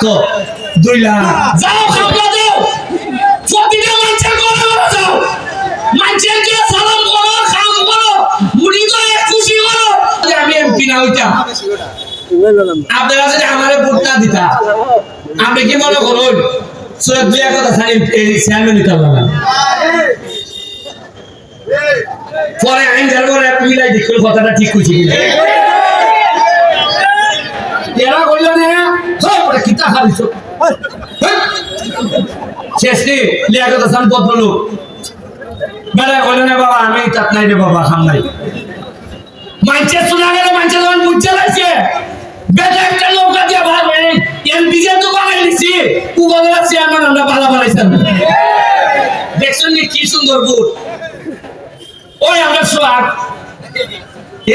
মাত্র 2 লাখ। যাও খাওয়া দাও, প্রতিটা মানুষের ঘরে ঘরে যাও, মানুষেরকে সালাম করো, খাম করো, মুড়ি করে খুশি করো। আমি এমপি না হইতাম, আপনারা যদি আমারে ভোট না দিতা, আপনি কি মনে করুন সৈয়দ দুই কথা ছাড়ি চেয়ারম্যান নিতে পারলাম না? পরে আইন যার পরে মিলাই দেখুন কথাটা ঠিক করছি কিনা। এরা বলল না ওটা কিতা খালিছ শেষ নি লিয়াকত হাসান ভদ্রলোক বেড়া বলল না বাবা আমি তাত নাই রে বাবা খাম নাই। মানছে শোনা গেল, মানছে যখন বুঝতে লাগছে বেটা একটা নৌকা দিয়ে ভাগ হয়ে এমপি যে তো বানাই দিছি উপজেলা চেয়ারম্যান আমরা ভালো বানাইছেন। দেখছেন নি কি সুন্দর বুট। ওই আমরা সোহাগ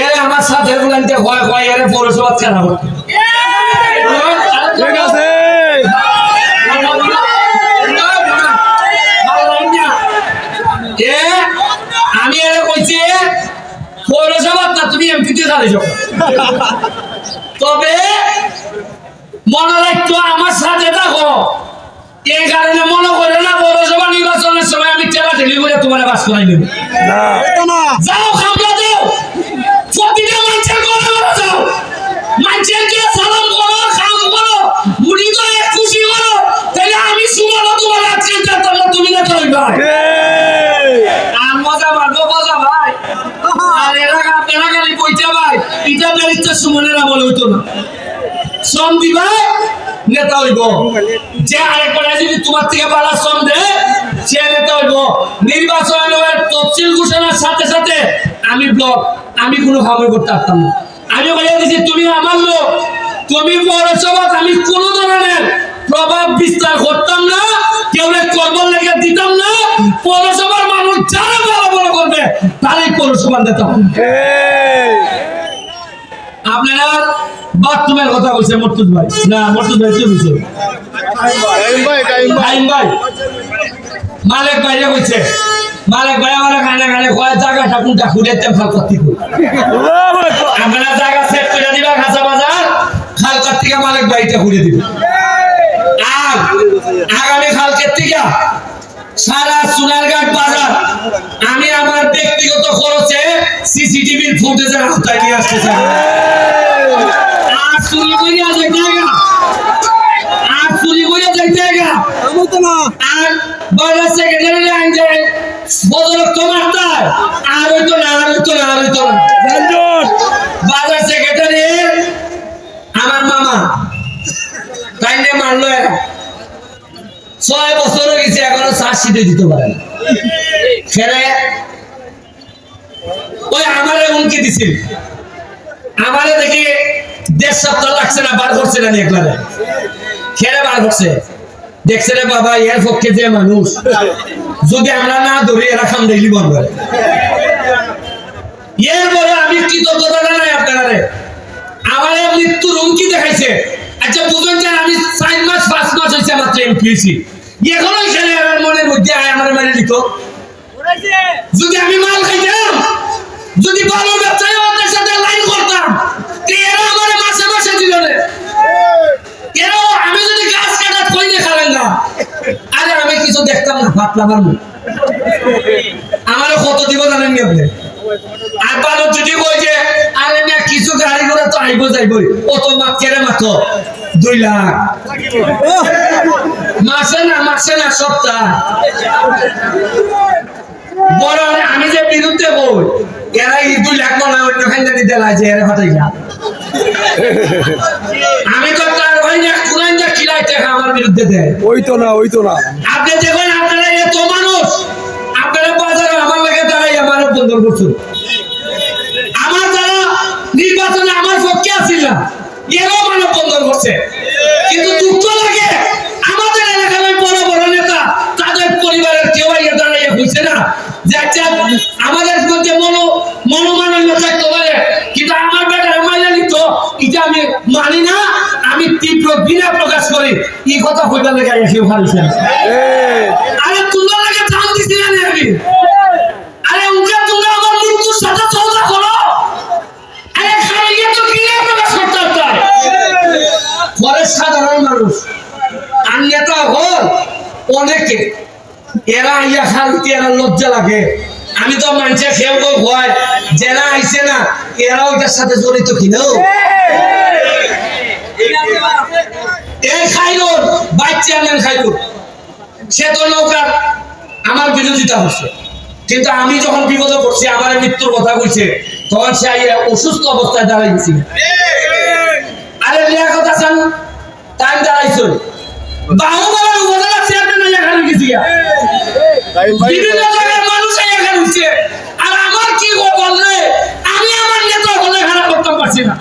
এর আমার সাথে বলতে হয় হয় এর পৌরসভা খেলা করতে ঠিক আছে। আমি এর কইছি পৌরসভা না তুমি এমপিতে চালিয়ে যাও, তবে মনে রাখতো আমার সাথে থাকো। এই কারণে মনে করে না পৌরসভা নির্বাচনের সময় আমি টেলা ঠেলি করে তোমার বাস করাই নেব। যাও খামলা দাও, প্রতিটা মানুষের ঘরে ঘরে যাও, মানুষেরকে সালাম করো, খাম করো, মুড়ি করে খুশি করো। তাহলে আমি সুমানো তোমার আজকে যেতাম না, তুমি না কই ভাই আর মজা মারবো মজা ভাই। আর এলাকা খালি কইতে ভাই এটা বেরিতে সুমনের আমল হইতো না। শ্রম দিবা নেতা হইব, যে আরেকবার যদি তোমার থেকে বালা শ্রম দেয় সে নেতা হইব। নির্বাচনের তফসিল ঘোষণার সাথে সাথে আমি ব্লক আমি কোনো খবর করতে পারতাম না। আমি বলে দিচ্ছি তুমি আমার লোক, তুমি পৌরসভা আমি কোন ধরনের প্রভাব বিস্তার করতাম না, কেউ কর্ম লেগে দিতাম না। পৌরসভার মানুষ যারা ভালো ভালো করবে তারাই পৌরসভার নেতা হবে। আপনারা বাথরুমের কথা বলছে মর্তুজ ভাই, না মর্তুজ ভাই কি বলছে মালিক ভাই বলছে, মালিক ভাই আমার খানে খানে কয় জায়গাটা কোনটা খুঁড়েতে খাল করতে আপনারা জায়গা সেট করে দিবা খাসা বাজার খাল থেকে মালিক ভাইটা খুঁড়ে দিবে। আর আগামী খালকের থেকে সারা সোনারঘাট বাজার আমি আমার ব্যক্তিগত খরচে সিসিটিভির ফুটেজের আওতায় নিয়ে আসতে চাই। আর চুরি করে যাইতে আর চুরি করে যাইতে আর বাজার সেক্রেটারি আইন যায় বদলক তোমার তাই আর হইতো না আর হইতো না আর হইতো না। বাজার সেক্রেটারি আমার মামা তাই নিয়ে মারলো এরা 6 বছর হয়ে গেছে এখনো চার্জশিটে দিতে পারে না। খেলে ওই আমারে হুমকি দিছিল, আমারে দেখি 1.5 সপ্তাহ লাগছে না বার করছে না একবারে খেলে বার করছে। দেখছে রে বাবা এর পক্ষে যে মানুষ যদি আমরা না ধরি এরা খাম ডেইলি বন্ধ করে। এরপরে আমি কৃতজ্ঞতা জানাই আপনারা আমার মৃত্যুর হুমকি দেখাইছে। আচ্ছা বুঝুন যে আমি 4 মাস 5 মাস হয়েছে মাত্র এমপিসি এখনো খেলে আমার মনের মধ্যে আমার মেনে নিত। যদি আমি মাল খাইতাম, যদি ভালো ব্যবসায়ী ওদের সাথে লাইন করতাম এরা আমার মাসে মাসে দিল না। এরা আমি যদি গাছ কাটা কই দেখালেন না আরে আমি কিছু দেখতাম না পাতলাম আমার কত দিব জানেন নি আপনি? আর ভালো যদি কই যে আরে না কিছু গাড়ি ঘোড়া তো আইবো যাইবই অত মাত্রে মাত্র 2 লাখ মাসে না সপ্তাহ। বড় আমি যে বিরুদ্ধে বই এরা 2 লাখ না অন্য খাইতে দিতে লাগে এরা হঠাৎ যা আমি তো তার ভাই না কুরান যা কিলাইতে আমার বিরুদ্ধে দেয় হইতো না আপনি দেখেন আপনারা এত মানুষ আপনারা বাজারে আমার লাগে দাঁড়াই আমার বন্ধ করছেন। আমার যারা নির্বাচনে আমার পক্ষে আসিল না এরাও মানব বন্ধন করছে। কিন্তু দুঃখ লাগে আমাদের এলাকায় বড় বড় নেতা তাদের পরিবারের কেউ দাঁড়াইয়া হয়েছে না যে আচ্ছা আমাদের মধ্যে মনোমালিন্য থাকতে পারে কিন্তু আমার বেটার মাইনা নিত এটা আমি মানি না। আমি তীব্র ঘৃণা প্রকাশ করি এই কথা কইবার লেগে কেউ হারিয়েছেন। আরে তোমরা লাগে জান দিছি না নাকি? আরে উনকে তোমরা আমার মৃত্যুর সাথে সওদা করো। আরে খাইয়ে তো ঘৃণা প্রকাশ করতে হয় পরে সাধারণ মানুষ আর নেতা হল অনেকে এরা আইয়া খালতে এরা লজ্জা লাগে আমি তো মানুষের খেয়াল করে ভয় যারা আইছে না এরা ওইটার সাথে জড়িত কিনা এই খাইরুল বাচ্চা নেন খাইরুল সে তো নৌকার আমার বিরোধিতা হচ্ছে কিন্তু আমি যখন বিপদে পড়ছি আমার মৃত্যুর কথা কইছে তখন সে অসুস্থ অবস্থায় দাঁড়াই গেছি আরে লিয়াকত হাসান টাইম দাঁড়াইছো বাহুবলের উপজেলা চেয়ারম্যান এখানে গেছি বিভিন্ন জায়গার মানুষ এখানে হচ্ছে আর আমার কি বললে আমি আমার নেতা হলে এখানে করতে পারছি না